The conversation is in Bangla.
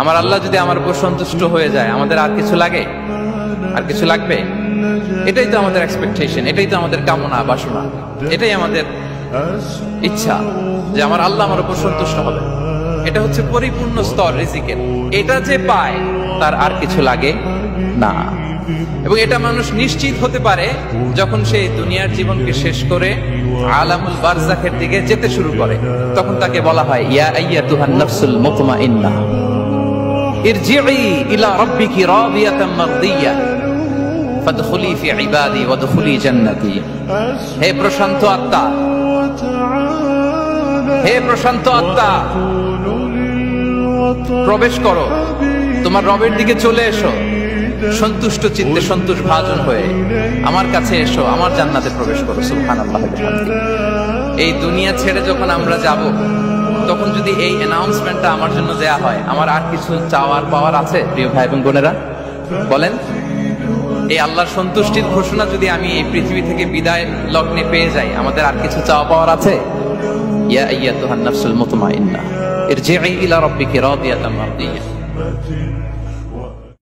আমার আল্লাহ যদি আমার উপর সন্তুষ্ট হয়ে যায়, আমাদের আর কিছু লাগে? আর কিছু লাগবে? এটাই তো আমাদের এক্সপেকটেশন, এটাই তো আমাদের কামনা বাসনা, এটাই আমাদের ইচ্ছা যে আমার আল্লাহ আমার উপর সন্তুষ্ট হবে। এটা হচ্ছে পরিপূর্ণ স্তর রিজিকের। এটা যে পায় তার আর কিছু লাগে না। এবং এটা মানুষ নিশ্চিত হতে পারে যখন সে দুনিয়ার জীবনকে শেষ করে আলামুল বারজাখের দিকে যেতে শুরু করে। তখন তাকে বলা হয়, ইয়া আইয়াতুহান নাফসুল মুতমাইন্নাহ ইরজিই ইলা রাব্বিকি রাদিয়াতাম মারদিয়া ফাদখুলি ফি ইবাদি ওয়াদখুলি জান্নাতি। হে প্রশান্ত আত্মা, হে প্রশান্ত আত্মা, প্রবেশ করো, তোমার রবের দিকে চলে এসো, সন্তুষ্ট চিত্তে সন্তোষ ভাজন হয়ে আমার কাছে এসো, আমার জান্নাতে প্রবেশ করো। সুবহানাল্লাহ। এই দুনিয়া ছেড়ে যখন আমরা যাব, তখন যদি এই অ্যানাউন্সমেন্টটা আমার জন্য দেয়া হয়, আমার আর কিছু চাওয়ার পাওয়ার আছে? প্রিয় ভাই এবং বোনেরা বলেন, এই আল্লাহর সন্তুষ্টির ঘোষণা যদি আমি এই পৃথিবী থেকে বিদায় লগ্নে পেয়ে যাই, আমাদের আর কিছু চাওয়া পাওয়ার আছে? ইয়া আইয়াতুহান নাফসুল মুতমাইন্নাহ ইরজিই ইলা রাব্বিকি রাদিয়াতাম মারদিয়া।